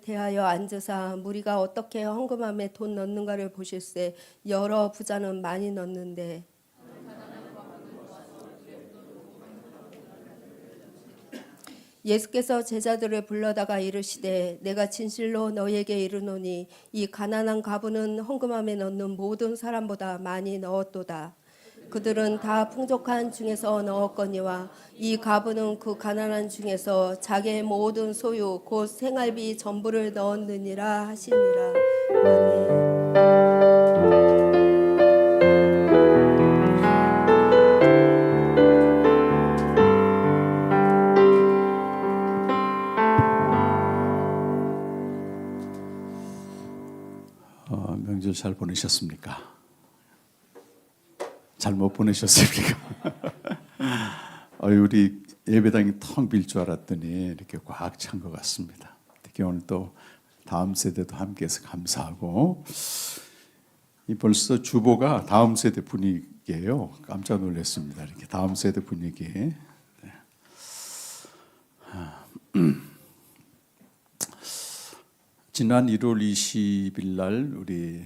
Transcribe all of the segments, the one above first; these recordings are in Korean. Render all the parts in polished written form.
대하여 앉으사 무리가 어떻게 헌금함에 돈 넣는가를 보실세. 여러 부자는 많이 넣는데 예수께서 제자들을 불러다가 이르시되 내가 진실로 너희에게 이르노니 이 가난한 과부는 헌금함에 넣는 모든 사람보다 많이 넣었도다. 그들은 다 풍족한 중에서 넣었거니와 이 과부는 그 가난한 중에서 자기의 모든 소유 곧 생활비 전부를 넣었느니라 하시니라. 아멘. 명절 잘 보내셨습니까? 잘 못 보내셨습니까? 우리 예배당이 텅 빌 줄 알았더니 이렇게 꽉 찬 것 같습니다. 특히 오늘 또 다음 세대도 함께해서 감사하고, 이 벌써 주보가 다음 세대 분위기예요. 깜짝 놀랐습니다. 이렇게 다음 세대 분위기. 네. 지난 1월 20일 날 우리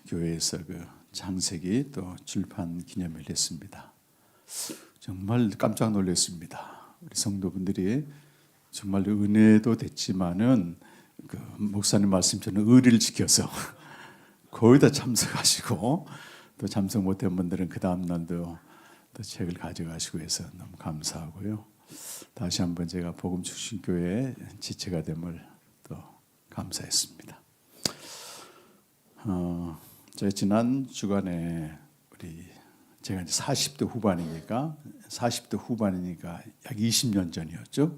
교회에서 그 창세기 또 출판 기념회를 했습니다. 정말 깜짝 놀랐습니다. 우리 성도분들이 정말 은혜도 됐지만은 그 목사님 말씀처럼 의리를 지켜서 거의 다 참석하시고, 또 참석 못한 분들은 그 다음 날도 또 책을 가져가시고 해서 너무 감사하고요. 다시 한번 제가 복음축신교회의 지체가 됨을 또 감사했습니다. 제가 지난 주간에 제가 이제 40대 후반이니까 약 20년 전이었죠.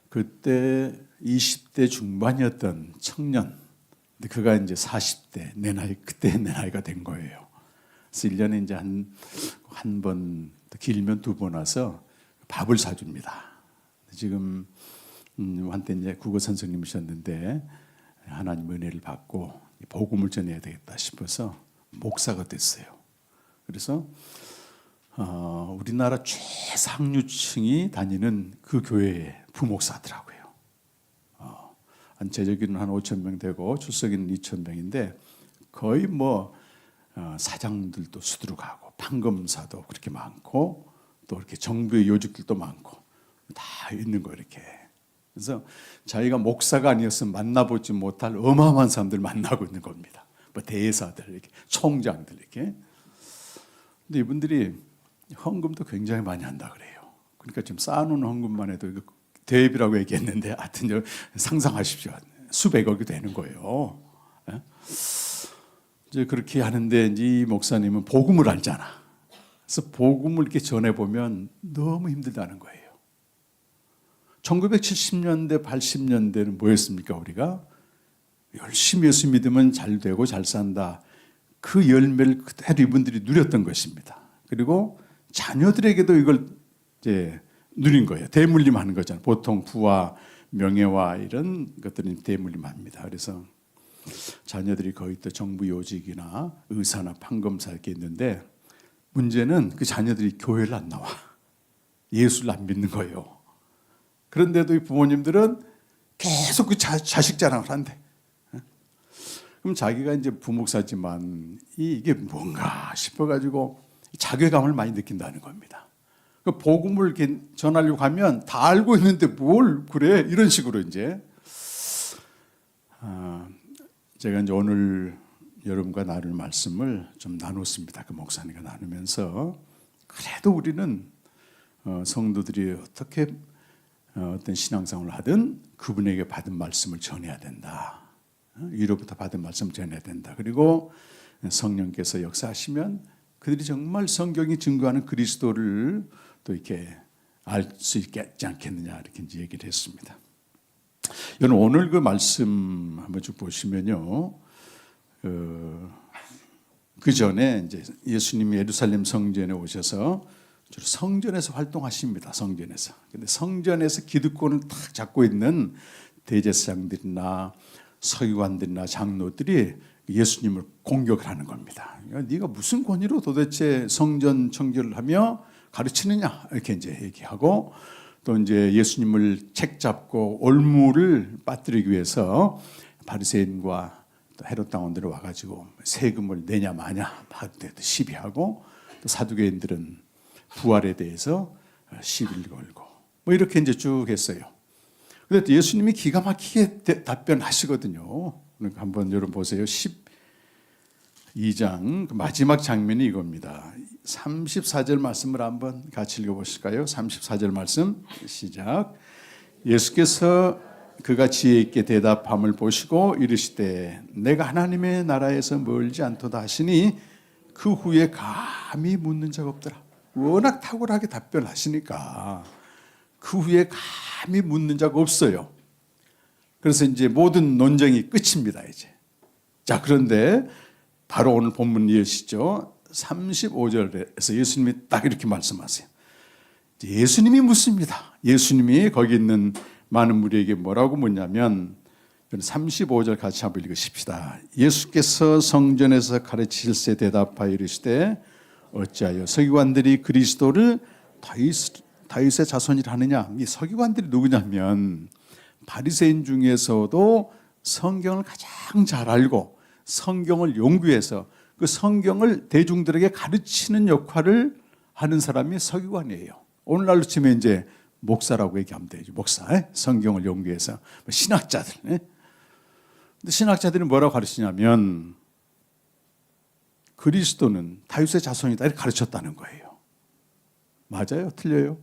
그때 20대 중반이었던 청년, 근데 그가 이제 40대 그때 내 나이가 된 거예요. 그래서 1년에 이제 한 번, 길면 2번 와서 밥을 사줍니다. 지금 한때 이제 국어 선생님이셨는데 하나님 은혜를 받고 복음을 전해야 되겠다 싶어서 목사가 됐어요. 그래서 우리나라 최상류층이 다니는 그 교회의 부목사더라고요. 제적인은 한 5천 명 되고 출석인은 2천 명인데 거의 사장들도 수두룩하고 판검사도 그렇게 많고 또 이렇게 정부의 요직들도 많고 다 있는 거 이렇게. 그래서 자기가 목사가 아니었으면 만나보지 못할 어마어마한 사람들 만나고 있는 겁니다. 대사들, 이렇게 총장들 이렇게. 근데 이분들이 헌금도 굉장히 많이 한다 그래요. 그러니까 지금 쌓아놓은 헌금만 해도 이거 대비라고 얘기했는데, 하여튼 상상하십시오. 수백억이 되는 거예요. 이제 그렇게 하는데 이 목사님은 복음을 알잖아. 그래서 복음을 이렇게 전해 보면 너무 힘들다는 거예요. 1970년대, 80년대는 뭐였습니까? 우리가 열심히 예수 믿으면 잘 되고 잘 산다. 그 열매를 그대로 이분들이 누렸던 것입니다. 그리고 자녀들에게도 이걸 이제 누린 거예요. 대물림하는 거잖아요. 보통 부와 명예와 이런 것들은 대물림합니다. 그래서 자녀들이 거의 또 정부 요직이나 의사나 판검사 이렇게 있는데, 문제는 그 자녀들이 교회를 안 나와. 예수를 안 믿는 거예요. 그런데도 이 부모님들은 계속 그 자식 자랑을 한대. 그럼 자기가 이제 부목사지만 이게 뭔가 싶어가지고 자괴감을 많이 느낀다는 겁니다. 그 복음을 이렇게 전하려고 하면 다 알고 있는데 뭘 그래? 이런 식으로 이제. 제가 이제 오늘 여러분과 나눌 말씀을 좀 나눴습니다. 그 목사님과 나누면서, 그래도 우리는 성도들이 어떻게 어떤 신앙생활을 하든 그분에게 받은 말씀을 전해야 된다. 위로부터 받은 말씀을 전해야 된다. 그리고 성령께서 역사하시면 그들이 정말 성경이 증거하는 그리스도를 또 이렇게 알 수 있지 않겠느냐, 이렇게 이제 얘기를 했습니다. 여러분, 오늘 그 말씀 한번 쭉 보시면요, 그 전에 이제 예수님이 예루살렘 성전에 오셔서 주로 성전에서 활동하십니다. 성전에서. 근데 성전에서 기득권을 탁 잡고 있는 대제사장들이나 서기관들이나 장로들이 예수님을 공격을 하는 겁니다. 네가 무슨 권위로 도대체 성전 청결을 하며 가르치느냐, 이렇게 이제 얘기하고, 또 이제 예수님을 책잡고 올무를 빠뜨리기 위해서 바리새인과 또 헤롯 당원들이 와가지고 세금을 내냐 마냐 시비하고, 또 사두개인들은 부활에 대해서 시비를 걸고 뭐 이렇게 이제 쭉 했어요. 근데 또 예수님이 기가 막히게 답변하시거든요. 그러니까 한번 여러분 보세요. 12장 마지막 장면이 이겁니다. 34절 말씀을 한번 같이 읽어보실까요? 34절 말씀 시작. 예수께서 그가 지혜 있게 대답함을 보시고 이르시되 내가 하나님의 나라에서 멀지 않도다 하시니 그 후에 감히 묻는 자가 없더라. 워낙 탁월하게 답변하시니까 그 후에 감히 묻는 자가 없어요. 그래서 이제 모든 논쟁이 끝입니다. 이제. 자, 그런데 바로 오늘 본문 이어지죠. 35절에서 예수님이 딱 이렇게 말씀하세요. 예수님이 묻습니다. 예수님이 거기 있는 많은 무리에게 뭐라고 묻냐면 35절 같이 한번 읽으십시다. 예수께서 성전에서 가르치실세 대답하여 이르시되 어찌하여 서기관들이 그리스도를 다윗의 자손이라 하느냐. 이 서기관들이 누구냐면 바리새인 중에서도 성경을 가장 잘 알고 성경을 연구해서 그 성경을 대중들에게 가르치는 역할을 하는 사람이 서기관이에요. 오늘날로 치면 이제 목사라고 얘기하면 되죠. 목사, 성경을 연구해서 신학자들. 근데 신학자들이 뭐라고 가르치냐면 그리스도는 다윗의 자손이다 이렇게 가르쳤다는 거예요. 맞아요? 틀려요?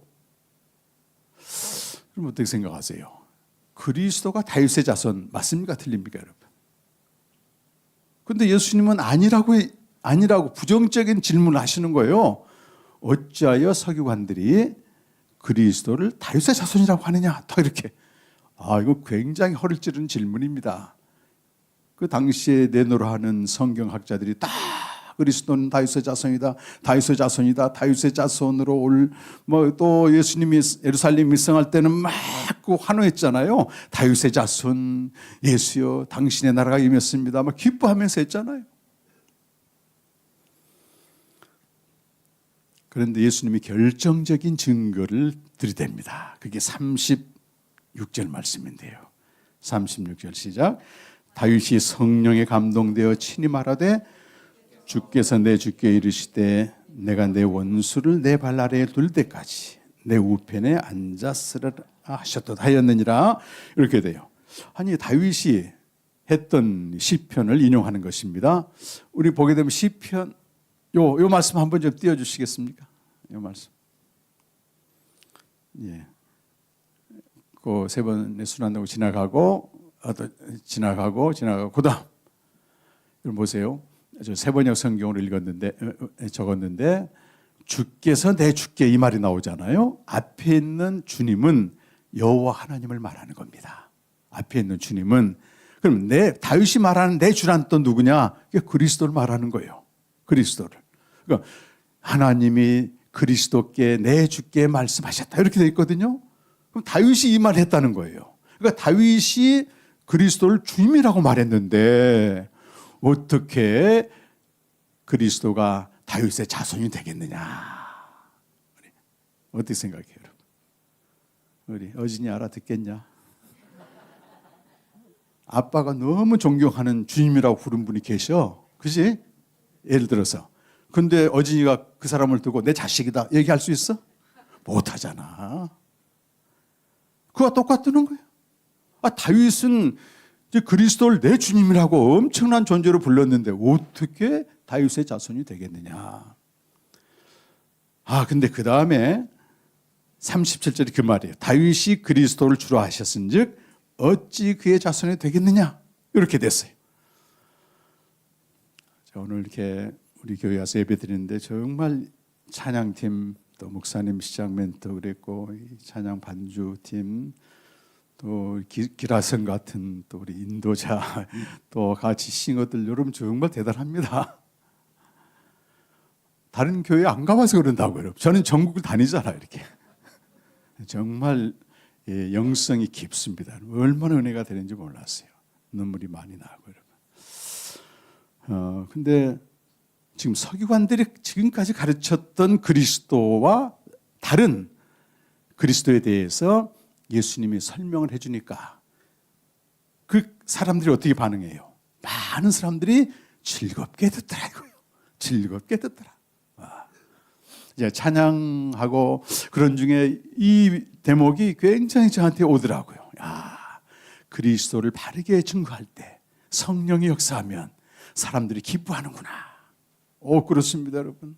그럼 어떻게 생각하세요? 그리스도가 다윗의 자손 맞습니까? 틀립니까, 여러분? 근데 예수님은 아니라고 부정적인 질문을 하시는 거예요. 어찌하여 서기관들이 그리스도를 다윗의 자손이라고 하느냐? 딱 이렇게. 이거 굉장히 허를 찌르는 질문입니다. 그 당시에 내노라하는 성경학자들이 다 그리스도는 다윗의 자손이다, 다윗의 자손이다, 다윗의 자손으로 또 예수님이 예루살렘 입성할 때는 막 환호했잖아요. 다윗의 자손 예수여, 당신의 나라가 임했습니다. 막 기뻐하면서 했잖아요. 그런데 예수님이 결정적인 증거를 들이댑니다. 그게 36절 말씀인데요. 36절 시작. 다윗이 성령에 감동되어 친히 말하되 주께서 내 주께 이르시되 내가 내 원수를 내 발 아래에 둘 때까지 내 우편에 앉았으라 하셨도다 하였느니라. 이렇게 돼요. 아니 다윗이 했던 시편을 인용하는 것입니다. 우리 보게 되면 시편 요 말씀 한번 좀 띄워주시겠습니까? 요 말씀. 예. 그 세 번의 순환되고 지나가고 그다음 이걸 보세요. 저 세번역 성경으로 적었는데 주께서 내 주께 이 말이 나오잖아요. 앞에 있는 주님은 여호와 하나님을 말하는 겁니다. 앞에 있는 주님은 그럼 다윗이 말하는 내 주란 또 누구냐? 그리스도를 말하는 거예요. 그리스도를. 그러니까 하나님이 그리스도께 내 주께 말씀하셨다 이렇게 돼 있거든요. 그럼 다윗이 이 말을 했다는 거예요. 그러니까 다윗이 그리스도를 주님이라고 말했는데 어떻게 그리스도가 다윗의 자손이 되겠느냐? 어떻게 생각해요, 여러분? 우리 어진이 알아듣겠냐? 아빠가 너무 존경하는 주님이라고 부른 분이 계셔, 그지? 예를 들어서. 근데 어진이가 그 사람을 두고 내 자식이다 얘기할 수 있어? 못하잖아. 그와 똑같다는 거예요. 다윗은 이제 그리스도를 내 주님이라고 엄청난 존재로 불렀는데 어떻게 다윗의 자손이 되겠느냐. 근데 그 다음에 37절이 그 말이에요. 다윗이 그리스도를 주로 하셨은즉 어찌 그의 자손이 되겠느냐. 이렇게 됐어요. 자, 오늘 이렇게 우리 교회 와서 예배 드리는데 정말 찬양팀 또 목사님 시작 멘토 그랬고 찬양 반주팀 또 기라성 같은 또 우리 인도자 또 같이 싱어들 여러분 정말 대단합니다. 다른 교회 안 가봐서 그런다고요. 여러분. 저는 전국을 다니잖아요. 이렇게 정말 영성이 깊습니다. 얼마나 은혜가 되는지 몰랐어요. 눈물이 많이 나고 여러분. 근데 지금 서기관들이 지금까지 가르쳤던 그리스도와 다른 그리스도에 대해서 예수님이 설명을 해주니까 그 사람들이 어떻게 반응해요? 많은 사람들이 즐겁게 듣더라고요. 즐겁게 듣더라. 이제 찬양하고 그런 중에 이 대목이 굉장히 저한테 오더라고요. 그리스도를 바르게 증거할 때 성령이 역사하면 사람들이 기뻐하는구나. 그렇습니다, 여러분.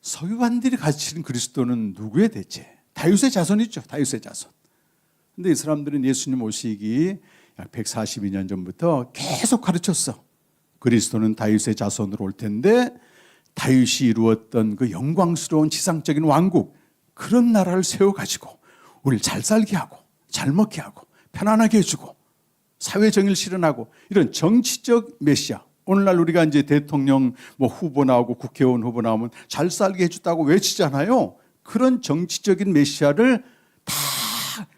서기관들이 가르치는 그리스도는 누구의 대체? 다윗의 자손이죠. 다윗의 자손. 근데 이 사람들은 예수님 오시기 약 142년 전부터 계속 가르쳤어. 그리스도는 다윗의 자손으로 올 텐데 다윗이 이루었던 그 영광스러운 지상적인 왕국, 그런 나라를 세워가지고 우리를 잘 살게 하고 잘 먹게 하고 편안하게 해주고 사회 정의를 실현하고 이런 정치적 메시아. 오늘날 우리가 이제 대통령 후보 나오고 국회의원 후보 나오면 잘 살게 해줬다고 외치잖아요. 그런 정치적인 메시아를 다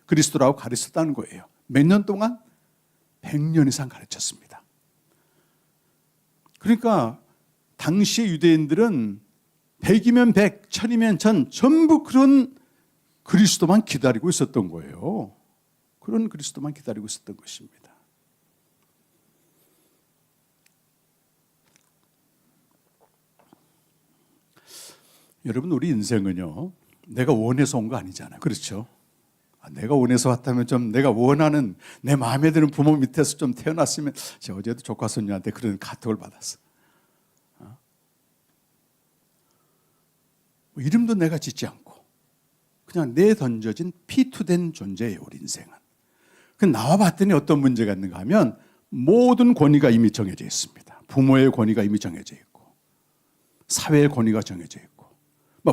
그리스도라고 가르쳤다는 거예요. 몇 년 동안? 100년 이상 가르쳤습니다. 그러니까 당시의 유대인들은 100이면 100, 1000이면 1000 전부 그런 그리스도만 기다리고 있었던 거예요. 그런 그리스도만 기다리고 있었던 것입니다. 여러분, 우리 인생은요, 내가 원해서 온 거 아니잖아요. 그렇죠? 내가 원해서 왔다면 좀 내가 원하는 내 마음에 드는 부모 밑에서 좀 태어났으면. 제가 어제도 조카 손녀한테 그런 카톡을 받았어. 이름도 내가 짓지 않고 그냥 내 던져진 피투된 존재예요, 우리 인생은. 나와 봤더니 어떤 문제가 있는가 하면 모든 권위가 이미 정해져 있습니다. 부모의 권위가 이미 정해져 있고 사회의 권위가 정해져 있고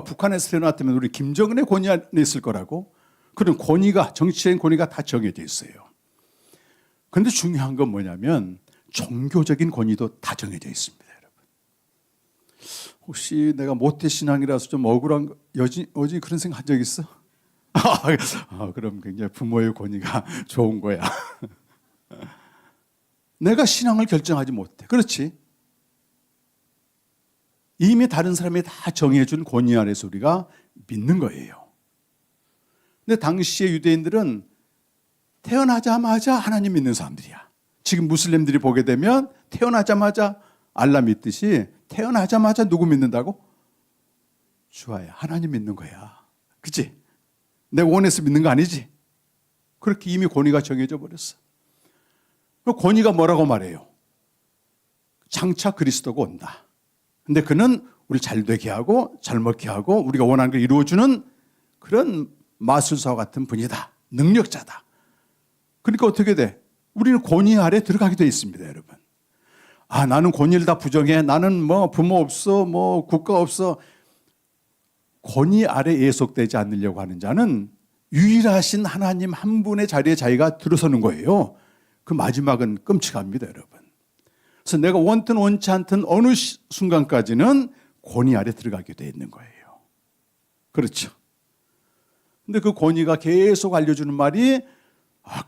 북한에서 태어났다면 우리 김정은의 권위 안에 있을 거라고. 그런 권위가, 정치적인 권위가 다 정해져 있어요. 그런데 중요한 건 뭐냐면 종교적인 권위도 다 정해져 있습니다, 여러분. 혹시 내가 모태신앙이라서 좀 억울한 어제 그런 생각 한 적 있어? 그럼 굉장히 부모의 권위가 좋은 거야. 내가 신앙을 결정하지 못해. 그렇지? 이미 다른 사람이 다 정해준 권위 안에서 우리가 믿는 거예요. 근데 당시의 유대인들은 태어나자마자 하나님 믿는 사람들이야. 지금 무슬림들이 보게 되면 태어나자마자 알라 믿듯이 태어나자마자 누구 믿는다고? 주아야, 하나님 믿는 거야. 그치? 내가 원해서 믿는 거 아니지? 그렇게 이미 권위가 정해져 버렸어. 그 권위가 뭐라고 말해요? 장차 그리스도가 온다. 근데 그는 우리를 잘 되게 하고 잘 먹게 하고 우리가 원하는 걸 이루어주는 그런 마술사와 같은 분이다. 능력자다. 그러니까 어떻게 돼? 우리는 권위 아래 들어가게 돼 있습니다, 여러분. 나는 권위를 다 부정해. 나는 부모 없어. 국가 없어. 권위 아래 예속되지 않으려고 하는 자는 유일하신 하나님 한 분의 자리에 자기가 들어서는 거예요. 그 마지막은 끔찍합니다, 여러분. 그래서 내가 원든 원치 않든 어느 순간까지는 권위 아래 들어가게 돼 있는 거예요. 그렇죠? 근데 그 권위가 계속 알려주는 말이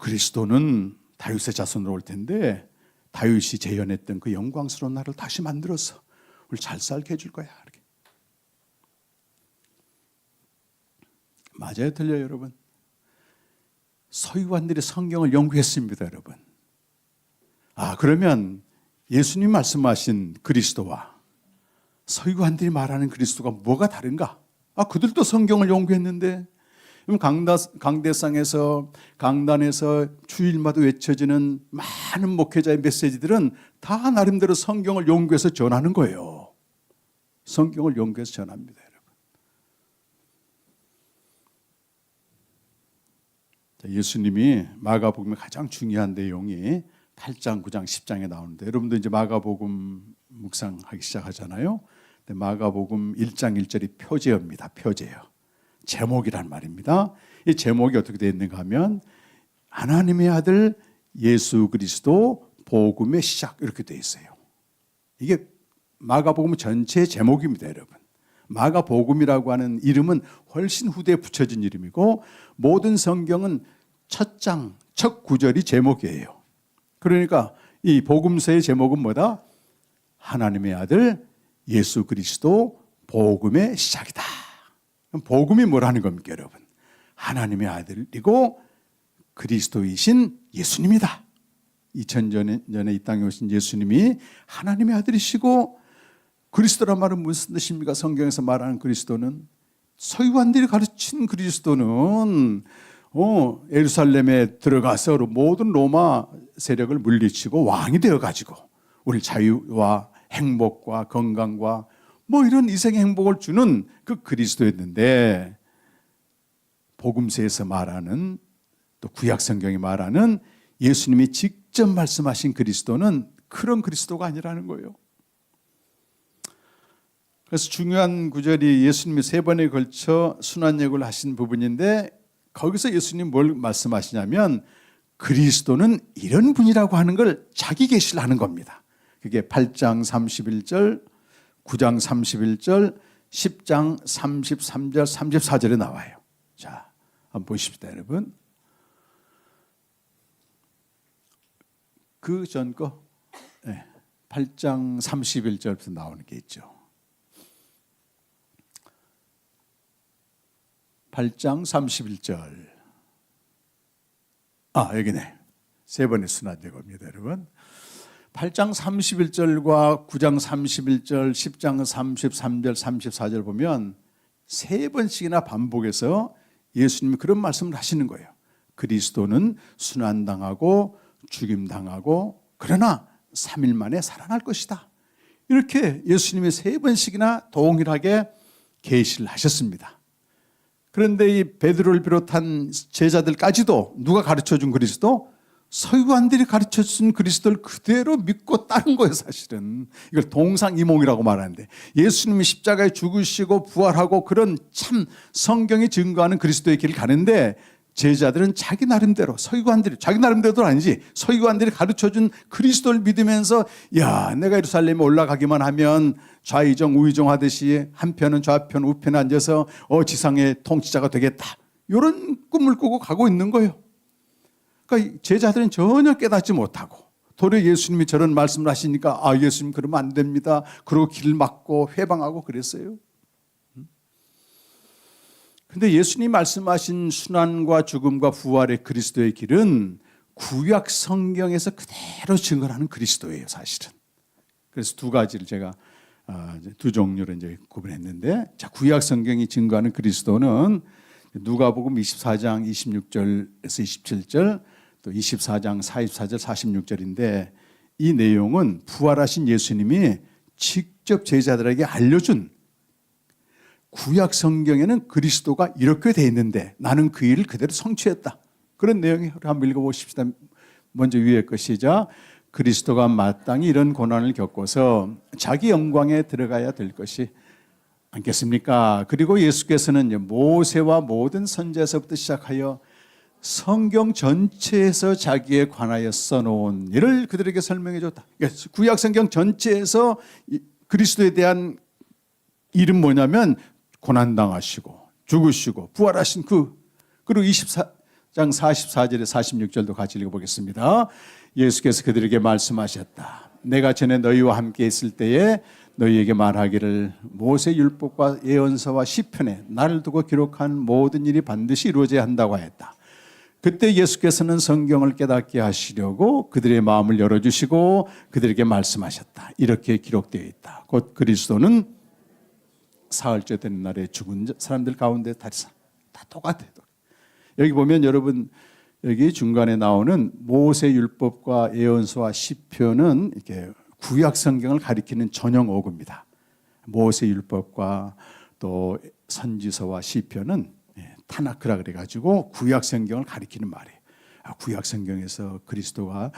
그리스도는 다윗의 자손으로 올 텐데 다윗이 재현했던 그 영광스러운 나를 다시 만들어서 우리 잘 살게 해줄 거야. 이렇게. 맞아요, 틀려요, 여러분? 서기관들이 성경을 연구했습니다, 여러분. 그러면 예수님 말씀하신 그리스도와 서기관들이 말하는 그리스도가 뭐가 다른가? 그들도 성경을 연구했는데 강단에서 주일마다 외쳐지는 많은 목회자의 메시지들은 다 나름대로 성경을 연구해서 전하는 거예요. 성경을 연구해서 전합니다, 여러분. 예수님이 마가복음의 가장 중요한 내용이 8장, 9장, 10장에 나오는데 여러분도 이제 마가복음 묵상하기 시작하잖아요. 근데 마가복음 1장 1절이 표제어입니다. 표제어. 제목이란 말입니다. 이 제목이 어떻게 되어 있는가 하면 하나님의 아들 예수 그리스도 복음의 시작 이렇게 되어 있어요. 이게 마가복음 전체의 제목입니다, 여러분. 마가복음이라고 하는 이름은 훨씬 후대에 붙여진 이름이고 모든 성경은 첫 장, 첫 구절이 제목이에요. 그러니까 이 복음서의 제목은 뭐다? 하나님의 아들 예수 그리스도 복음의 시작이다. 복음이 뭐라는 겁니까, 여러분? 하나님의 아들이고 그리스도이신 예수님이다. 2000년 전에 이 땅에 오신 예수님이 하나님의 아들이시고, 그리스도란 말은 무슨 뜻입니까? 성경에서 말하는 그리스도는, 서기관들이 가르친 그리스도는 예루살렘에 들어가서 모든 로마 세력을 물리치고 왕이 되어가지고 우리 자유와 행복과 건강과 뭐 이런 이생의 행복을 주는 그 그리스도였는데, 복음서에서 말하는, 또 구약 성경이 말하는 예수님이 직접 말씀하신 그리스도는 그런 그리스도가 아니라는 거예요. 그래서 중요한 구절이 예수님이 3번에 걸쳐 순환예고를 하신 부분인데, 거기서 예수님 뭘 말씀하시냐면 그리스도는 이런 분이라고 하는 걸 자기 계시를 하는 겁니다. 그게 8장 31절, 9장 31절, 10장 33절, 34절에 나와요. 자, 한번 보십시다, 여러분. 그 전 거 8장 31절부터 나오는 게 있죠. 8장 31절. 여기네. 3번의 순환예고입니다, 여러분. 8장 31절과 9장 31절, 10장 33절, 34절 보면 3번씩이나 반복해서 예수님이 그런 말씀을 하시는 거예요. 그리스도는 순환당하고 죽임당하고 그러나 3일 만에 살아날 것이다. 이렇게 예수님이 3번씩이나 동일하게 계시를 하셨습니다. 그런데 이 베드로를 비롯한 제자들까지도 누가 가르쳐준 그리스도? 서기관들이 가르쳐준 그리스도를 그대로 믿고 따른 거예요, 사실은. 이걸 동상이몽이라고 말하는데, 예수님이 십자가에 죽으시고 부활하고 그런 참 성경이 증거하는 그리스도의 길을 가는데, 제자들은 자기 나름대로, 서기관들이, 자기 나름대로도 아니지, 서기관들이 가르쳐준 그리스도를 믿으면서, 야, 내가 예루살렘에 올라가기만 하면 좌의정 우의정 하듯이 한편은 좌편 우편에 앉아서 지상의 통치자가 되겠다, 이런 꿈을 꾸고 가고 있는 거예요. 그러니까 제자들은 전혀 깨닫지 못하고, 도리어 예수님이 저런 말씀을 하시니까 예수님 그러면 안 됩니다, 그러고 길 막고 회방하고 그랬어요. 그런데 예수님 말씀하신 순환과 죽음과 부활의 그리스도의 길은 구약 성경에서 그대로 증거하는 그리스도예요, 사실은. 그래서 두 가지를 제가 두 종류로 이제 구분했는데, 자, 구약 성경이 증거하는 그리스도는 누가복음 24장 26절에서 27절, 또 24장 44절 46절인데, 이 내용은 부활하신 예수님이 직접 제자들에게 알려준, 구약 성경에는 그리스도가 이렇게 돼 있는데 나는 그 일을 그대로 성취했다, 그런 내용이 한번 읽어보십시다. 먼저 위에 거 시작. 그리스도가 마땅히 이런 고난을 겪어서 자기 영광에 들어가야 될 것이 않겠습니까? 그리고 예수께서는 모세와 모든 선지자서부터 시작하여 성경 전체에서 자기에 관하여 써놓은 일을 그들에게 설명해 줬다. 구약 성경 전체에서 그리스도에 대한 일은 뭐냐면 고난당하시고 죽으시고 부활하신 그리고 24장 44절에 46절도 같이 읽어보겠습니다. 예수께서 그들에게 말씀하셨다. 내가 전에 너희와 함께 있을 때에 너희에게 말하기를 모세 율법과 예언서와 시편에 나를 두고 기록한 모든 일이 반드시 이루어져야 한다고 하였다. 그때 예수께서는 성경을 깨닫게 하시려고 그들의 마음을 열어주시고 그들에게 말씀하셨다. 이렇게 기록되어 있다. 곧 그리스도는 사흘째 되는 날에 죽은 사람들 가운데 다 똑같아요. 여기 보면 여러분, 여기 중간에 나오는 모세 율법과 예언서와 시편은 이렇게 구약 성경을 가리키는 전형 어구입니다. 모세 율법과 또 선지서와 시편은 타나크라 그래가지고 구약 성경을 가리키는 말이에요. 구약 성경에서 그리스도가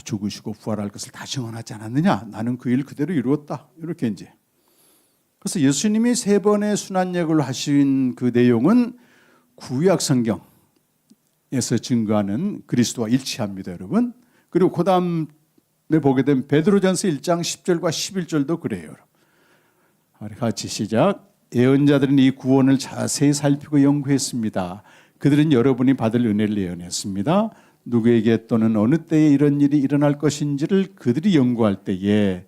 죽으시고 부활할 것을 다 증언하지 않았느냐? 나는 그 일 그대로 이루었다. 이렇게 이제. 그래서 예수님이 3번의 순환예고를 하신 그 내용은 구약 성경에서 증거하는 그리스도와 일치합니다, 여러분. 그리고 그 다음에 보게 되면 베드로전서 1장 10절과 11절도 그래요. 같이 시작. 예언자들은 이 구원을 자세히 살피고 연구했습니다. 그들은 여러분이 받을 은혜를 예언했습니다. 누구에게 또는 어느 때에 이런 일이 일어날 것인지를 그들이 연구할 때에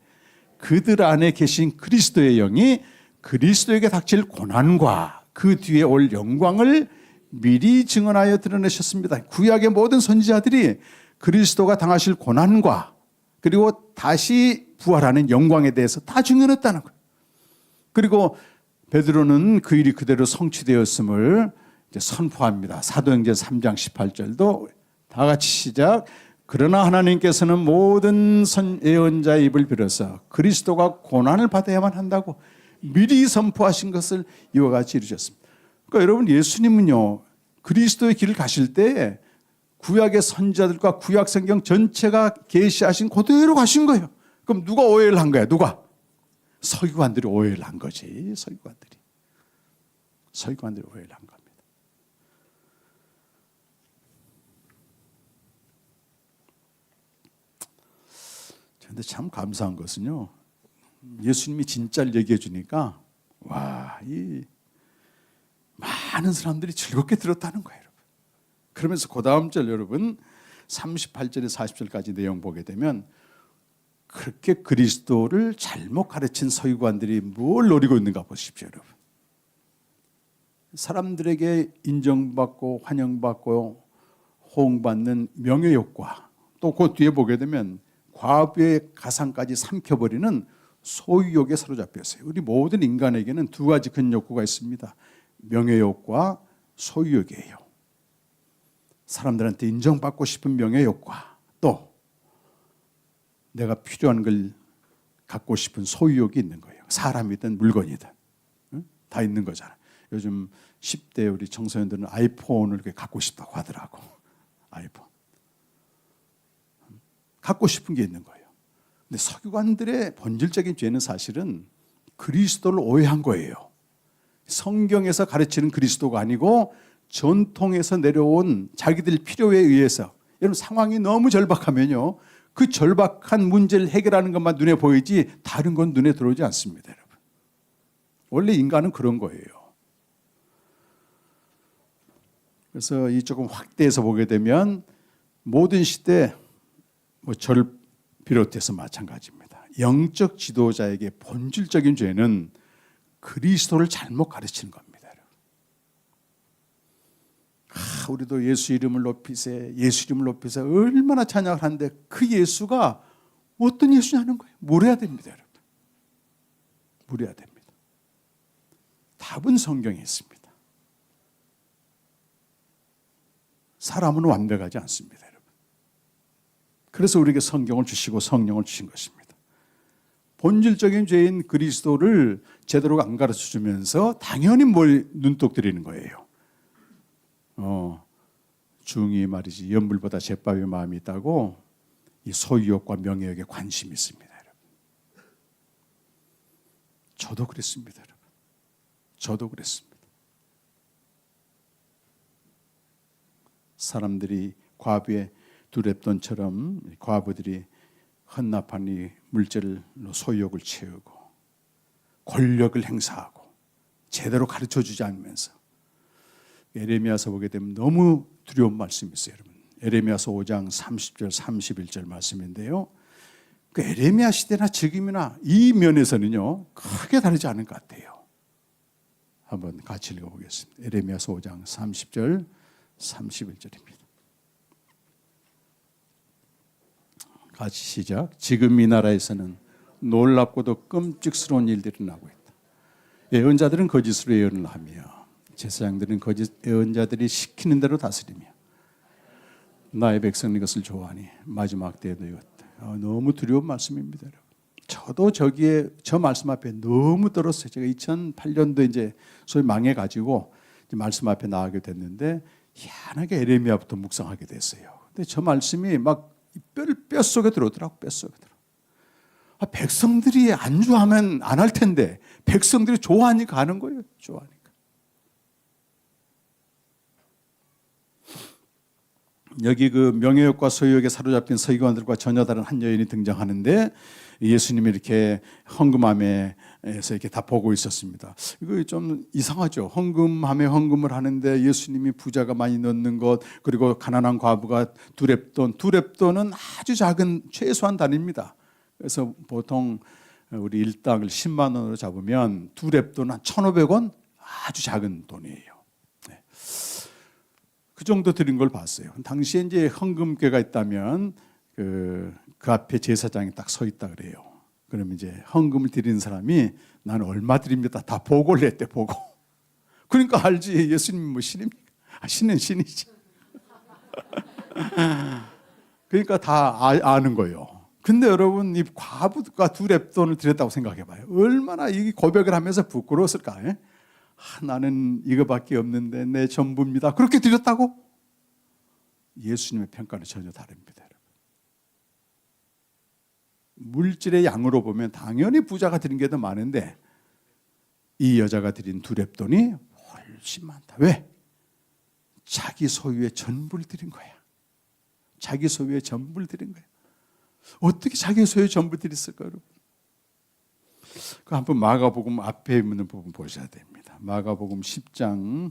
그들 안에 계신 그리스도의 영이 그리스도에게 닥칠 고난과 그 뒤에 올 영광을 미리 증언하여 드러내셨습니다. 구약의 모든 선지자들이 그리스도가 당하실 고난과 그리고 다시 부활하는 영광에 대해서 다 증언했다는 거예요. 그리고 베드로는 그 일이 그대로 성취되었음을 이제 선포합니다. 사도행전 3장 18절도 다 같이 시작. 그러나 하나님께서는 모든 예언자의 입을 빌어서 그리스도가 고난을 받아야만 한다고 미리 선포하신 것을 이와 같이 이루셨습니다. 그러니까 여러분, 예수님은요, 그리스도의 길을 가실 때 구약의 선지자들과 구약 성경 전체가 계시하신 그대로 가신 거예요. 그럼 누가 오해를 한 거야? 누가? 서기관들이 오해를 한 거지. 서기관들이 오해를 한 겁니다. 그런데 참 감사한 것은요, 예수님이 진짜를 얘기해 주니까 와, 이 많은 사람들이 즐겁게 들었다는 거예요, 여러분. 그러면서 그 다음 절 여러분 38절에 40절까지 내용 보게 되면 그렇게 그리스도를 잘못 가르친 서기관들이 뭘 노리고 있는가 보십시오, 여러분. 사람들에게 인정받고 환영받고 호응받는 명예욕과 또 그 뒤에 보게 되면 과부의 가상까지 삼켜버리는 소유욕에 사로잡혔어요. 우리 모든 인간에게는 두 가지 큰 욕구가 있습니다. 명예욕과 소유욕이에요. 사람들한테 인정받고 싶은 명예욕과 또 내가 필요한 걸 갖고 싶은 소유욕이 있는 거예요. 사람이든 물건이든 다 있는 거잖아요. 요즘 10대 우리 청소년들은 아이폰을 갖고 싶다고 하더라고. 아이폰. 갖고 싶은 게 있는 거예요. 근데 서기관들의 본질적인 죄는 사실은 그리스도를 오해한 거예요. 성경에서 가르치는 그리스도가 아니고 전통에서 내려온 자기들 필요에 의해서, 여러분 상황이 너무 절박하면요, 그 절박한 문제를 해결하는 것만 눈에 보이지 다른 건 눈에 들어오지 않습니다, 여러분. 원래 인간은 그런 거예요. 그래서 이 조금 확대해서 보게 되면 모든 시대 저를 비롯해서 마찬가지입니다. 영적 지도자에게 본질적인 죄는 그리스도를 잘못 가르치는 겁니다. 우리도 예수 이름을 높이세, 예수 이름을 높이세 얼마나 찬양을 하는데 그 예수가 어떤 예수냐는 거예요. 물어야 됩니다, 여러분. 물어야 됩니다. 답은 성경에 있습니다. 사람은 완벽하지 않습니다, 여러분. 그래서 우리에게 성경을 주시고 성령을 주신 것입니다. 본질적인 죄인 그리스도를 제대로 안 가르쳐 주면서 당연히 뭘 눈독 들이는 거예요. 중이 말이지 연불보다 제밥의 마음이 있다고 이 소유욕과 명예욕에 관심이 있습니다, 여러분. 저도 그랬습니다, 여러분. 저도 그랬습니다. 사람들이 과부의 두렙돈처럼 과부들이 헌납한 이 물질로 소유욕을 채우고 권력을 행사하고 제대로 가르쳐주지 않으면서, 에레미야서 보게 되면 너무 두려운 말씀이 있어요, 여러분. 에레미야서 5장 30절 31절 말씀인데요, 그 에레미야 시대나 지금이나 이 면에서는요 크게 다르지 않은 것 같아요. 한번 같이 읽어보겠습니다. 에레미야서 5장 30절 31절입니다. 같이 시작. 지금 이 나라에서는 놀랍고도 끔찍스러운 일들이 나고 있다. 예언자들은 거짓으로 예언을 하며 제사장들은 거짓 예언자들이 시키는 대로 다스리며 나의 백성은 이것을 좋아하니 마지막 때에도 이것다. 너무 두려운 말씀입니다, 여러분. 저도 저 말씀 앞에 너무 떨었어요. 제가 2008년도에 이제 소위 망해가지고 이제 말씀 앞에 나가게 됐는데 희한하게 에레미야부터 묵상하게 됐어요. 근데 저 말씀이 막 뼛속에 들어오더라고, 뼛속에 들어. 백성들이 안 좋아하면 안 할 텐데 백성들이 좋아하니까 하는 거예요. 좋아하니까. 여기 그 명예욕과 소유욕에 사로잡힌 서기관들과 전혀 다른 한 여인이 등장하는데 예수님이 이렇게 헌금함에서 이렇게 다 보고 있었습니다. 이거 좀 이상하죠. 헌금함에 헌금을 하는데 예수님이 부자가 많이 넣는 것, 그리고 가난한 과부가 두렙돈은 아주 작은 최소한 단위입니다. 그래서 보통 우리 일당을 10만 원으로 잡으면 두렙돈 한 1,500원, 아주 작은 돈이에요. 네. 그 정도 드린 걸 봤어요. 당시에 이제 헌금궤가 있다면 그 앞에 제사장이 딱 서 있다 그래요. 그러면 이제 헌금을 드리는 사람이 나는 얼마 드립니다. 다 보고를 했대, 보고. 그러니까 알지. 예수님이 뭐 신입니까? 신은 신이지. 그러니까 다 아는 거예요. 근데 여러분, 이 과부가 2렙돈을 드렸다고 생각해 봐요. 얼마나 이 고백을 하면서 부끄러웠을까? 나는 이거밖에 없는데 내 전부입니다. 그렇게 드렸다고? 예수님의 평가는 전혀 다릅니다. 여러분. 물질의 양으로 보면 당연히 부자가 드린 게 더 많은데 이 여자가 드린 2렙돈이 훨씬 많다. 왜? 자기 소유의 전부를 드린 거야. 자기 소유의 전부를 드린 거야. 어떻게 자기 소유의 전부 드렸을까, 여러분? 그 한번 마가복음 앞에 있는 부분 보셔야 됩니다. 마가복음 10장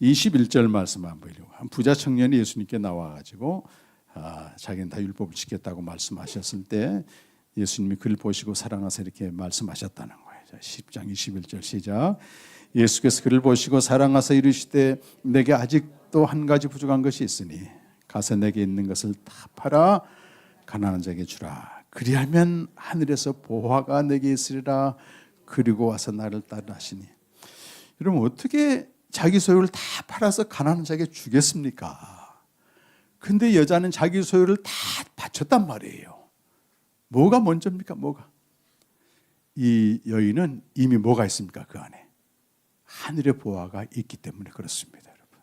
21절 말씀 한번 보려고. 한 부자 청년이 예수님께 나와가지고 자기는 다 율법을 지켰다고 말씀하셨을 때 예수님이 그를 보시고 사랑하사 이렇게 말씀하셨다는 거예요. 10장 21절 시작. 예수께서 그를 보시고 사랑하사 이르시되 내게 아직도 한 가지 부족한 것이 있으니 가서 내게 있는 것을 다 팔아 가난한 자에게 주라. 그리하면 하늘에서 보화가 내게 있으리라. 그리고 와서 나를 따르라 하시니. 여러분 어떻게 자기 소유를 다 팔아서 가난한 자에게 주겠습니까? 근데 여자는 자기 소유를 다 바쳤단 말이에요. 뭐가 먼저입니까? 뭐가? 이 여인은 이미 뭐가 있습니까? 그 안에 하늘의 보화가 있기 때문에 그렇습니다, 여러분.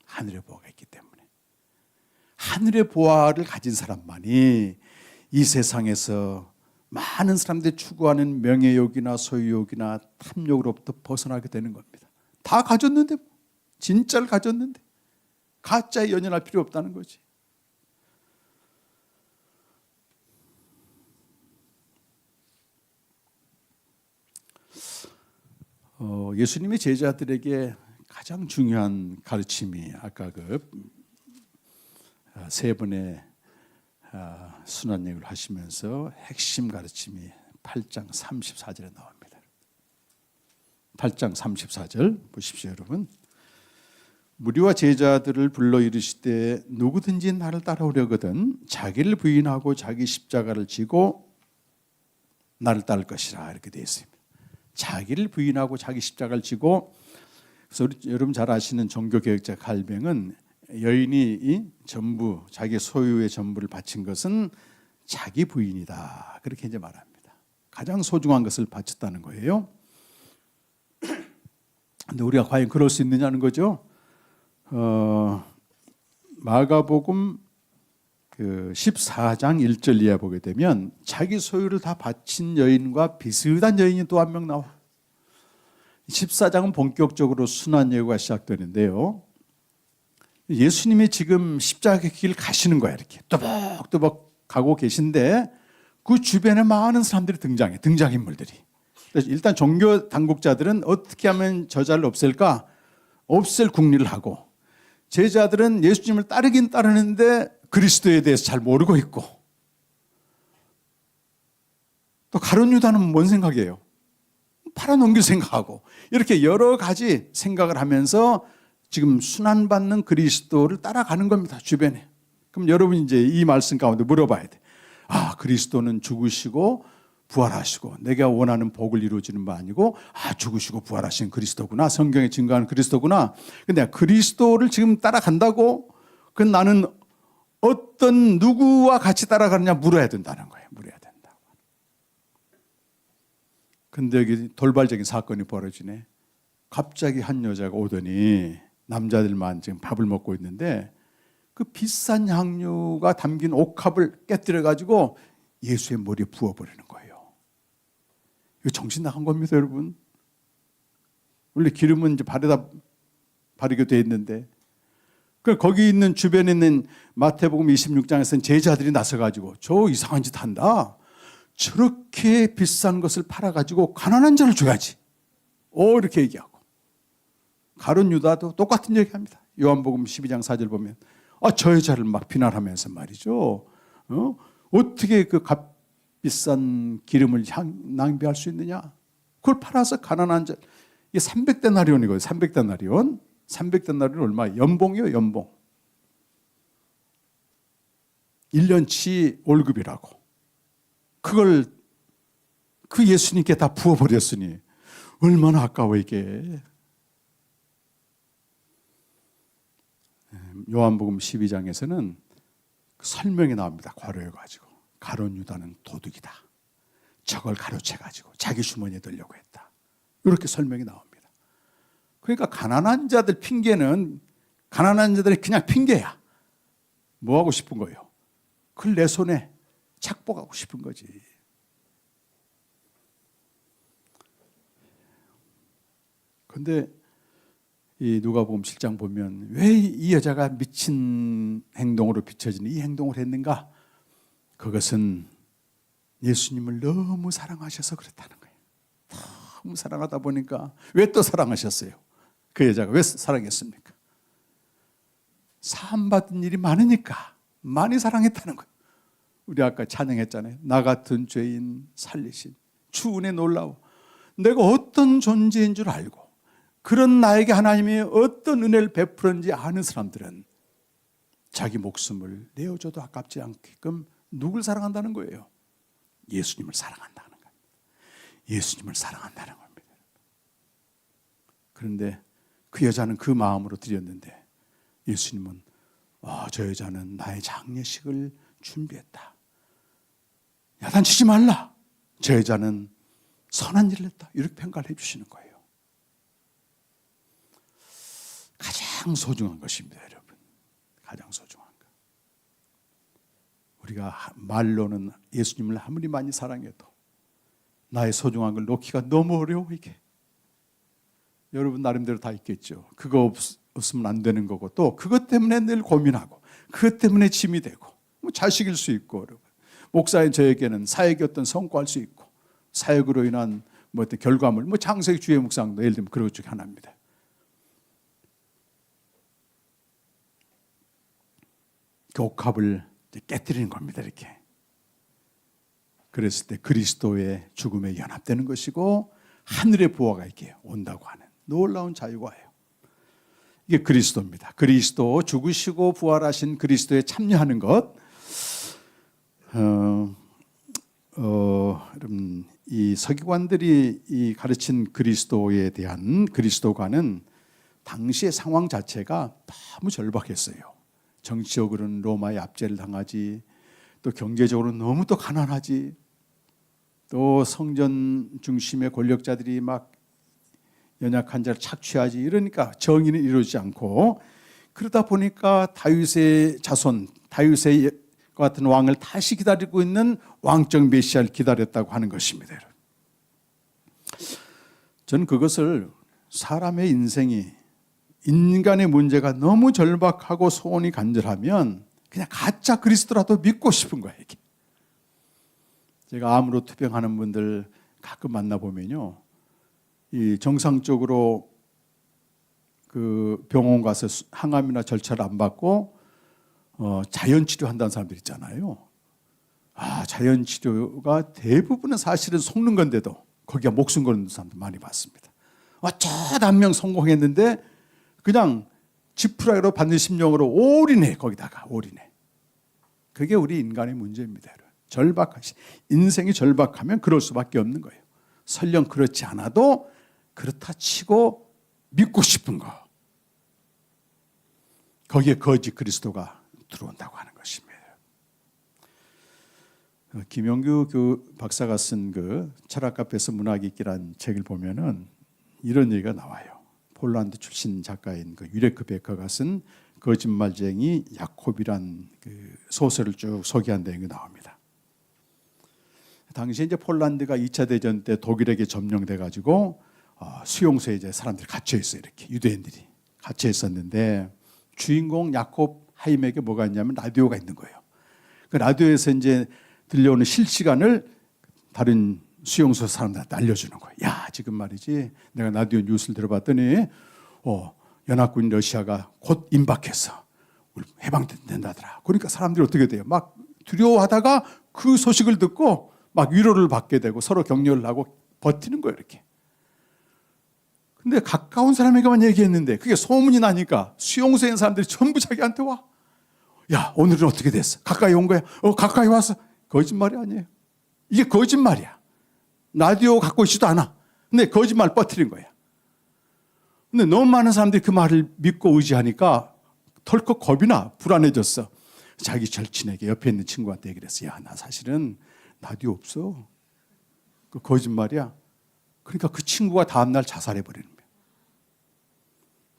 하늘의 보화가 있기 때문에. 하늘의 보화를 가진 사람만이 이 세상에서 많은 사람들이 추구하는 명예욕이나 소유욕이나 탐욕으로부터 벗어나게 되는 겁니다. 다 가졌는데, 진짜를 가졌는데 가짜에 연연할 필요 없다는 거지. 예수님의 제자들에게 가장 중요한 가르침이 아까 그 세 번의 순환여행을 하시면서 핵심 가르침이 8장 34절에 나옵니다. 8장 34절 보십시오, 여러분. 무리와 제자들을 불러 이르시되 누구든지 나를 따라오려거든 자기를 부인하고 자기 십자가를 지고 나를 따를 것이라 이렇게 되어 있습니다. 자기를 부인하고 자기 십자가를 지고. 그래서 여러분 잘 아시는 종교개혁자 칼뱅은 여인이 전부 자기 소유의 전부를 바친 것은 자기 부인이다 그렇게 이제 말합니다. 가장 소중한 것을 바쳤다는 거예요. 근데 우리가 과연 그럴 수 있느냐는 거죠. 마가복음 그 14장 1절 이하 보게 되면 자기 소유를 다 바친 여인과 비슷한 여인이 또 한 명 나와. 14장은 본격적으로 순환여행가 시작되는데요. 예수님이 지금 십자가 길 가시는 거야. 이렇게 또박또박 가고 계신데 그 주변에 많은 사람들이 등장인물들이. 일단 종교 당국자들은 어떻게 하면 저자를 없앨까? 없앨 궁리를 하고, 제자들은 예수님을 따르긴 따르는데 그리스도에 대해서 잘 모르고 있고, 또 가룟 유다는 뭔 생각이에요? 팔아넘길 생각하고, 이렇게 여러 가지 생각을 하면서 지금 순환받는 그리스도를 따라가는 겁니다, 주변에. 그럼 여러분이 이제 이 말씀 가운데 물어봐야 돼. 아, 그리스도는 죽으시고 부활하시고 내가 원하는 복을 이루어지는 바 아니고 죽으시고 부활하신 그리스도구나. 성경에 증거하는 그리스도구나. 근데 그리스도를 지금 따라간다고? 그건 나는 어떤 누구와 같이 따라가느냐 물어야 된다는 거예요. 물어야 된다고. 근데 여기 돌발적인 사건이 벌어지네. 갑자기 한 여자가 오더니 남자들만 지금 밥을 먹고 있는데 그 비싼 향유가 담긴 옥합을 깨뜨려 가지고 예수의 머리에 부어버리는 거예요. 이거 정신 나간 겁니다, 여러분. 원래 기름은 이제 발에다 바르게 돼 있는데, 거기 있는 주변에 있는 마태복음 26장에서는 제자들이 나서 가지고 저 이상한 짓 한다. 저렇게 비싼 것을 팔아 가지고 가난한 자를 줘야지. 이렇게 얘기하고. 가룟 유다도 똑같은 얘기합니다. 요한복음 12장 4절 보면 저 여자를 막 비난하면서 말이죠. 어떻게 그 비싼 기름을 낭비할 수 있느냐? 그걸 팔아서 가난한 자, 이게 300데나리온이거든요. 300데나리온. 300데나리온 얼마? 연봉이요, 연봉. 1년치 월급이라고. 그걸 그 예수님께 다 부어버렸으니 얼마나 아까워 이게. 요한복음 12장에서는 설명이 나옵니다. 괄호해가지고. 가룟 유다는 도둑이다. 저걸 가로채가지고 자기 주머니에 넣으려고 했다. 이렇게 설명이 나옵니다. 그러니까 가난한 자들 핑계는 가난한 자들이 그냥 핑계야. 뭐 하고 싶은 거예요? 그걸 내 손에 착복하고 싶은 거지. 그런데 이 누가복음 7장 보면 왜 이 여자가 미친 행동으로 비춰지는 이 행동을 했는가? 그것은 예수님을 너무 사랑하셔서 그렇다는 거예요. 너무 사랑하다 보니까. 왜 또 사랑하셨어요? 그 여자가 왜 사랑했습니까? 사함받은 일이 많으니까 많이 사랑했다는 거예요. 우리 아까 찬양했잖아요. 나 같은 죄인 살리신 주 은혜 놀라워. 내가 어떤 존재인 줄 알고 그런 나에게 하나님이 어떤 은혜를 베풀었는지 아는 사람들은 자기 목숨을 내어줘도 아깝지 않게끔 누굴 사랑한다는 거예요? 예수님을 사랑한다는 겁니다. 예수님을 사랑한다는 겁니다. 그런데 그 여자는 그 마음으로 드렸는데 예수님은 저 여자는 나의 장례식을 준비했다. 야단치지 말라. 저 여자는 선한 일을 했다. 이렇게 평가를 해주시는 거예요. 가장 소중한 것입니다, 여러분. 가장 소중한 것. 우리가 말로는 예수님을 아무리 많이 사랑해도 나의 소중한 걸 놓기가 너무 어려워 이게. 여러분 나름대로 다 있겠죠. 그거 없으면 안 되는 거고 또 그것 때문에 늘 고민하고 그것 때문에 짐이 되고 뭐 자식일 수 있고 여러분. 목사인 저에게는 사역의 어떤 성과할 수 있고 사역으로 인한 뭐 어떤 결과물 뭐 장세기 주의 묵상도 예를 들면 그런 것 중에 하나입니다. 옥합을 깨뜨리는 겁니다. 이렇게. 그랬을 때 그리스도의 죽음에 연합되는 것이고 하늘의 보화가 이렇게 온다고 하는 놀라운 자유가예요. 이게 그리스도입니다. 그리스도 죽으시고 부활하신 그리스도에 참여하는 것. 여러분 이 서기관들이 이 가르친 그리스도에 대한 그리스도관은 당시의 상황 자체가 너무 절박했어요. 정치적으로는 로마의 압제를 당하지, 또 경제적으로는 너무 또 가난하지, 또 성전 중심의 권력자들이 막 연약한 자를 착취하지. 이러니까 정의는 이루어지지 않고 그러다 보니까 다윗의 자손, 다윗의 같은 왕을 다시 기다리고 있는 왕적 메시아를 기다렸다고 하는 것입니다. 저는 그것을 사람의 인생이 인간의 문제가 너무 절박하고 소원이 간절하면 그냥 가짜 그리스도라도 믿고 싶은 거예요. 이게. 제가 암으로 투병하는 분들 가끔 만나보면요, 이 정상적으로 그 병원 가서 항암이나 절차를 안 받고 자연 치료한다는 사람들 있잖아요. 자연 치료가 대부분은 사실은 속는 건데도 거기가 목숨 거는 사람도 많이 봤습니다. 어쩌다 한 명 성공했는데 그냥 지푸라기로 받는 심령으로 올인해. 거기다가 올인해. 그게 우리 인간의 문제입니다. 절박하시. 인생이 절박하면 그럴 수밖에 없는 거예요. 설령 그렇지 않아도 그렇다 치고 믿고 싶은 거. 거기에 거짓 그리스도가 들어온다고 하는 것입니다. 김용규 그 박사가 쓴 그 철학 카페에서 문학이 있기란 책을 보면은 이런 얘기가 나와요. 폴란드 출신 작가인 그 유레크 베커가 쓴 거짓말쟁이 야콥이란 그 소설을 쭉 소개한 내용이 나옵니다. 당시 이제 폴란드가 2차 대전 때 독일에게 점령돼 가지고 수용소에 이제 사람들이 갇혀 있어요. 이렇게 유대인들이 갇혀 있었는데 주인공 야콥 하임에게 뭐가 있냐면 라디오가 있는 거예요. 그 라디오에서 이제 들려오는 실시간을 다른 수용소 사람들한테 알려주는 거예요. 야, 지금 말이지 내가 라디오 뉴스를 들어봤더니 연합군 러시아가 곧 임박해서 해방된다더라. 그러니까 사람들이 어떻게 돼요? 막 두려워하다가 그 소식을 듣고 막 위로를 받게 되고 서로 격려를 하고 버티는 거예요, 이렇게. 근데 가까운 사람에게만 얘기했는데 그게 소문이 나니까 수용소에 있는 사람들이 전부 자기한테 와. 야, 오늘은 어떻게 됐어? 가까이 온 거야? 가까이 왔어. 거짓말이 아니에요. 이게 거짓말이야. 라디오 갖고 있지도 않아. 근데 거짓말 퍼뜨린 거야. 근데 너무 많은 사람들이 그 말을 믿고 의지하니까 덜컥 겁이 나, 불안해졌어. 자기 절친에게 옆에 있는 친구한테 얘기를 했어. 야, 나 사실은 라디오 없어. 그 거짓말이야. 그러니까 그 친구가 다음날 자살해버리는 거야.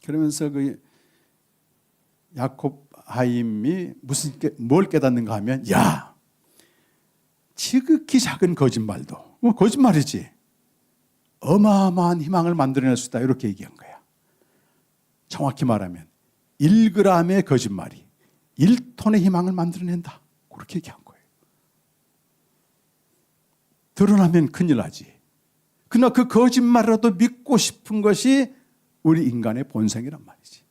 그러면서 그 야콥 하임이 뭘 깨닫는가 하면, 야, 지극히 작은 거짓말도, 거짓말이지, 어마어마한 희망을 만들어낼 수 있다. 이렇게 얘기한 거야. 정확히 말하면 1g의 거짓말이 1톤의 희망을 만들어낸다. 그렇게 얘기한 거예요. 드러나면 큰일 나지. 그러나 그 거짓말이라도 믿고 싶은 것이 우리 인간의 본성이란 말이지.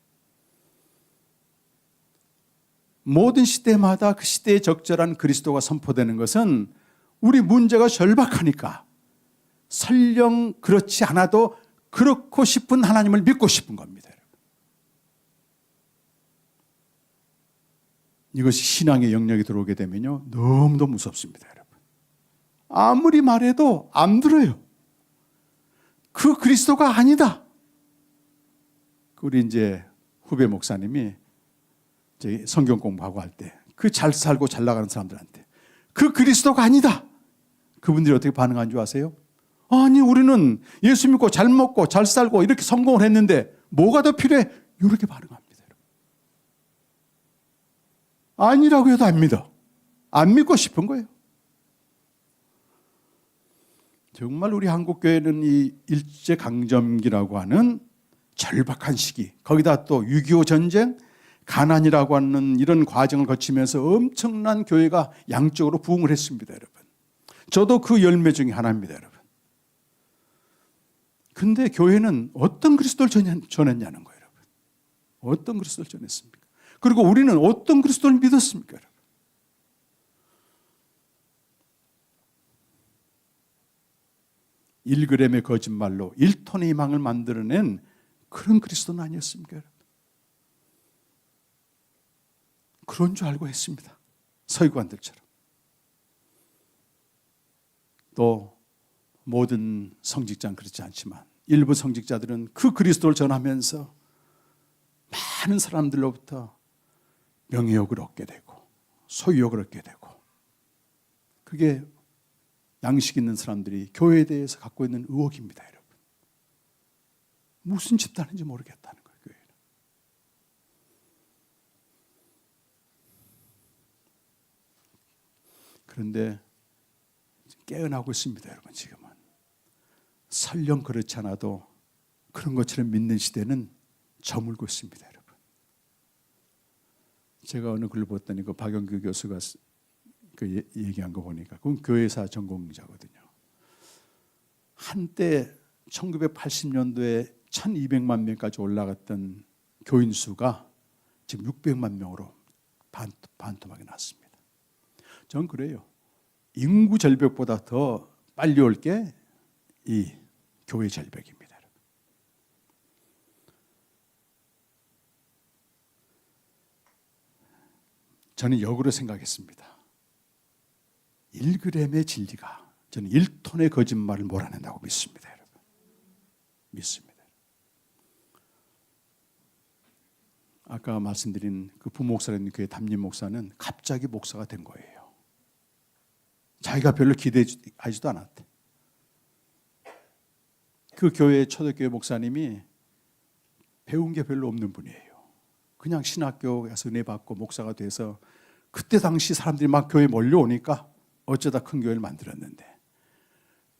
모든 시대마다 그 시대에 적절한 그리스도가 선포되는 것은 우리 문제가 절박하니까 설령 그렇지 않아도 그렇고 싶은 하나님을 믿고 싶은 겁니다. 여러분. 이것이 신앙의 영역에 들어오게 되면요, 너무도 무섭습니다. 여러분. 아무리 말해도 안 들어요. 그 그리스도가 아니다. 우리 이제 후배 목사님이 성경 공부하고 할 때 그 잘 살고 잘 나가는 사람들한테 그 그리스도가 아니다. 그분들이 어떻게 반응한 줄 아세요? 아니, 우리는 예수 믿고 잘 먹고 잘 살고 이렇게 성공을 했는데 뭐가 더 필요해? 이렇게 반응합니다. 아니라고 해도 안 믿어. 안 믿고 싶은 거예요. 정말 우리 한국교회는 이 일제강점기라고 하는 절박한 시기, 거기다 또 6.25 전쟁, 가난이라고 하는 이런 과정을 거치면서 엄청난 교회가 양쪽으로 부흥을 했습니다, 여러분. 저도 그 열매 중에 하나입니다, 여러분. 근데 교회는 어떤 그리스도를 전했냐는 거예요, 여러분. 어떤 그리스도를 전했습니까? 그리고 우리는 어떤 그리스도를 믿었습니까, 여러분? (1g의) 거짓말로 1톤의 희망을 만들어낸 그런 그리스도는 아니었습니까, 여러분? 그런 줄 알고 했습니다. 서기관들처럼. 또 모든 성직자는 그렇지 않지만 일부 성직자들은 그 그리스도를 전하면서 많은 사람들로부터 명예욕을 얻게 되고 소유욕을 얻게 되고, 그게 양식 있는 사람들이 교회에 대해서 갖고 있는 의혹입니다, 여러분. 무슨 집단인지 모르겠다는 거예요, 교회는. 그런데 깨어나고 있습니다, 여러분. 지금은 설령 그렇지 않아도 그런 것처럼 믿는 시대는 저물고 있습니다, 여러분. 제가 어느 글을 봤더니 그 박영규 교수가 그 얘기한 거 보니까 그건 교회사 전공자거든요. 한때 1980년도에 1200만 명까지 올라갔던 교인 수가 지금 600만 명으로 반토막이 났습니다. 전 그래요. 인구 절벽보다 더 빨리 올 게 이 교회 절벽입니다. 저는 역으로 생각했습니다. 1g의 진리가 저는 1톤의 거짓말을 몰아낸다고 믿습니다, 여러분. 믿습니다. 아까 말씀드린 그 부목사라는 교회 담임 목사는 갑자기 목사가 된 거예요. 자기가 별로 기대하지도 않았대. 그 교회 초대교회 목사님이 배운 게 별로 없는 분이에요. 그냥 신학교 가서 은혜 받고 목사가 돼서 그때 당시 사람들이 막 교회에 몰려오니까 어쩌다 큰 교회를 만들었는데,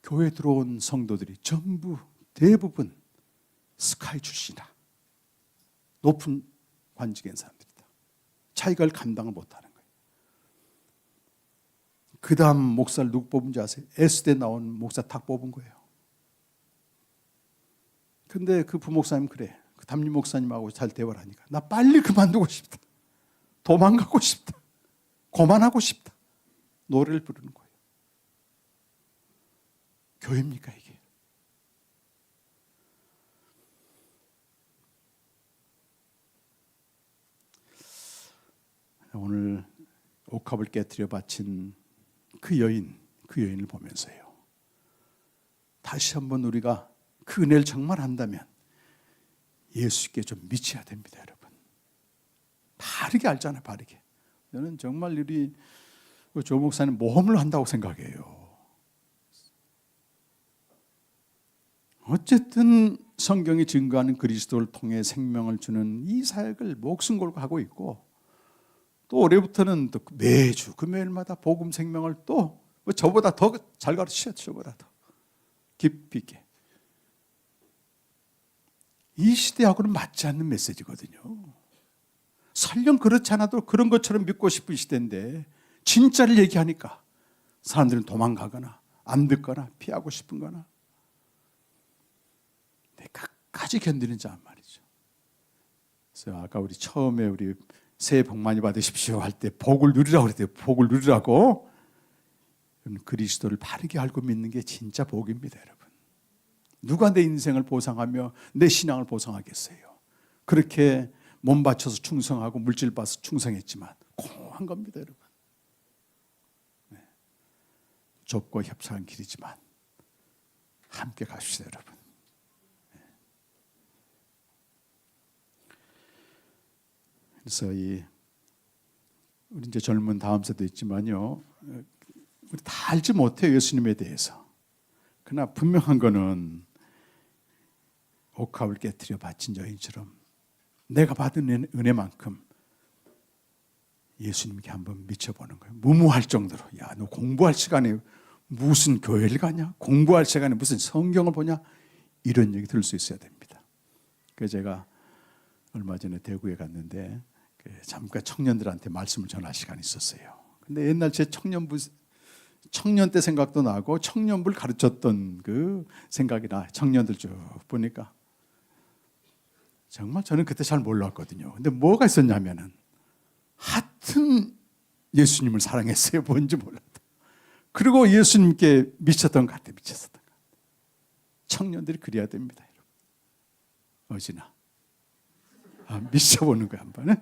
교회 들어온 성도들이 전부 대부분 스카이 출신이라 높은 관직에 있는 사람들이다. 자기가 감당을 못하는 거예요. 그 다음 목사를 누구 뽑은지 아세요? S대 나온 목사 탁 뽑은 거예요. 근데 그 부목사님 그래. 그 담임 목사님하고 잘 대화를 하니까 나 빨리 그만두고 싶다. 도망가고 싶다. 고만하고 싶다. 노래를 부르는 거예요. 교회입니까 이게? 오늘 옥합을 깨뜨려 바친 그 여인을 보면서요. 다시 한번 우리가 그 은혜를 정말 한다면 예수께 좀 미쳐야 됩니다, 여러분. 바르게 알잖아요, 바르게. 저는 정말 우리 조 목사님 모험을 한다고 생각해요. 어쨌든 성경이 증거하는 그리스도를 통해 생명을 주는 이 사역을 목숨 걸고 하고 있고, 또 올해부터는 또 매주 금요일마다 복음 생명을 또 뭐 저보다 더 잘 가르치셔, 저보다 더 깊이 있게. 이 시대하고는 맞지 않는 메시지거든요. 설령 그렇지 않아도 그런 것처럼 믿고 싶은 시대인데 진짜를 얘기하니까 사람들은 도망가거나 안 듣거나 피하고 싶은 거나 끝까지 견디는 자 말이죠. 그래서 아까 우리 처음에 우리 새해 복 많이 받으십시오 할 때 복을 누리라고 그랬대요. 복을 누리라고. 그리스도를 바르게 알고 믿는 게 진짜 복입니다, 여러분. 누가 내 인생을 보상하며 내 신앙을 보상하겠어요? 그렇게 몸 바쳐서 충성하고 물질 받아서 충성했지만 공허한 겁니다, 여러분. 네. 좁고 협착한 길이지만 함께 갑시다, 여러분. 그래서 우리 이제 젊은 다음 세대 있지만요, 우리 다 알지 못해요, 예수님에 대해서. 그러나 분명한 거는 옥합을 깨뜨려 바친 여인처럼 내가 받은 은혜만큼 예수님께 한번 미쳐보는 거예요. 무모할 정도로. 야, 너 공부할 시간에 무슨 교회를 가냐? 공부할 시간에 무슨 성경을 보냐? 이런 얘기 들을 수 있어야 됩니다. 그래서 제가 얼마 전에 대구에 갔는데 잠깐 청년들한테 말씀을 전할 시간이 있었어요. 근데 옛날 제 청년 때 생각도 나고 청년부를 가르쳤던 그 생각이 나. 청년들 쭉 보니까 정말 저는 그때 잘 몰랐거든요. 근데 뭐가 있었냐면은 하여튼 예수님을 사랑했어요. 뭔지 몰라도. 그리고 예수님께 미쳤던 것 같아요. 미쳤었던 것 같아요. 청년들이 그래야 됩니다, 여러분. 어지나. 미쳐보는 거야, 한번.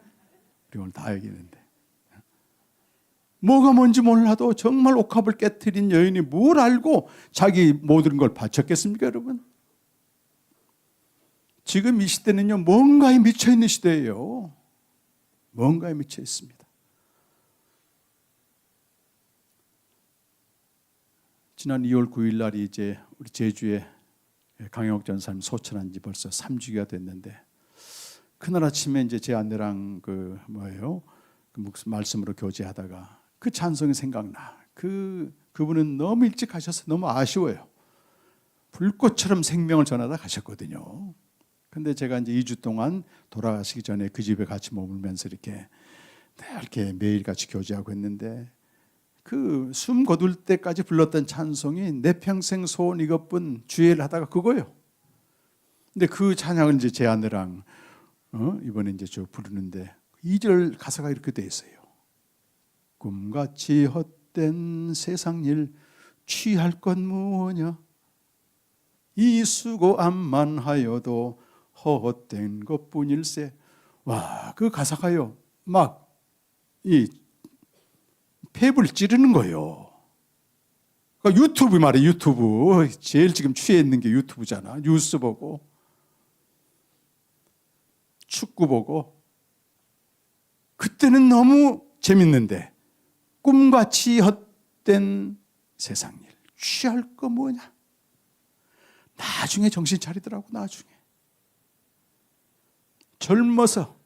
우리 오늘 다 얘기했는데. 뭐가 뭔지 몰라도 정말 옥합을 깨뜨린 여인이 뭘 알고 자기 모든 걸 바쳤겠습니까, 여러분? 지금 이 시대는요, 뭔가에 미쳐있는 시대예요. 뭔가에 미쳐 있습니다. 지난 2월 9일 날이 이제 우리 제주에 강영욱 전사님 소천한 지 벌써 3주기가 됐는데, 그날 아침에 이제 제 아내랑 말씀으로 교제하다가 그 찬송이 생각나. 그분은 너무 일찍 가셔서 너무 아쉬워요. 불꽃처럼 생명을 전하다 가셨거든요. 근데 제가 이제 2주 동안 돌아가시기 전에 그 집에 같이 머물면서 이렇게 매일같이 교제하고 했는데, 그 숨 거둘 때까지 불렀던 찬송이 내 평생 소원 이것뿐 주의를 하다가 그거예요. 근데 그 찬양을 이제 제 아내랑 이번에 이제 저 부르는데 2절 가사가 이렇게 돼 있어요. 꿈같이 헛된 세상 일 취할 것 무엇냐, 이 수고함만 하여도 헛된 것뿐일세. 와, 그 가사가요 막 이 폐부를 찌르는 거예요. 그러니까 유튜브 말이에요. 유튜브 제일 지금 취해 있는 게 유튜브잖아. 뉴스 보고 축구 보고. 그때는 너무 재밌는데 꿈같이 헛된 세상 일 취할 거 뭐냐. 나중에 정신 차리더라고. 나중에 젊어서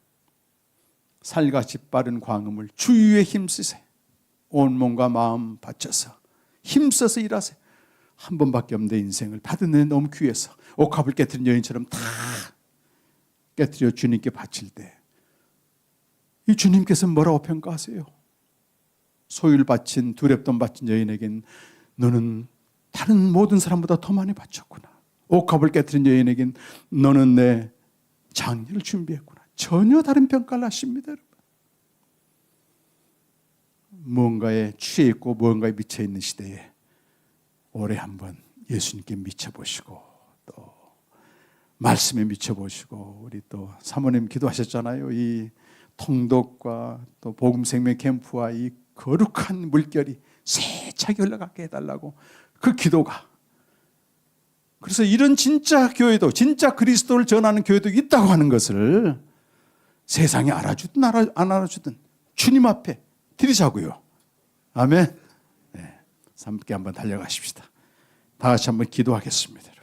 살같이 빠른 광음을 주위에 힘쓰세. 온몸과 마음 바쳐서 힘써서 일하세. 한 번밖에 없는 내 인생을 받은 애 너무 귀해서 옥합을 깨뜨린 여인처럼 다 깨뜨려 주님께 바칠 때 이 주님께서 뭐라고 평가하세요? 소유를 바친 두렵돈 바친 여인에겐 너는 다른 모든 사람보다 더 많이 바쳤구나. 옥합을 깨뜨린 여인에겐 너는 내 장례를 준비했구나. 전혀 다른 평가를 하십니다, 여러분. 무언가에 취해 있고 무언가에 미쳐 있는 시대에 올해 한번 예수님께 미쳐보시고 또 말씀에 미쳐보시고 우리 또 사모님 기도하셨잖아요. 이 통독과 또 복음생명 캠프와 이 거룩한 물결이 세차게 흘러가게 해달라고 그 기도가, 그래서 이런 진짜 교회도, 진짜 그리스도를 전하는 교회도 있다고 하는 것을 세상에 알아주든 안 알아주든 주님 앞에 드리자고요. 아멘. 네, 함께 한번 달려가십시다. 다 같이 한번 기도하겠습니다.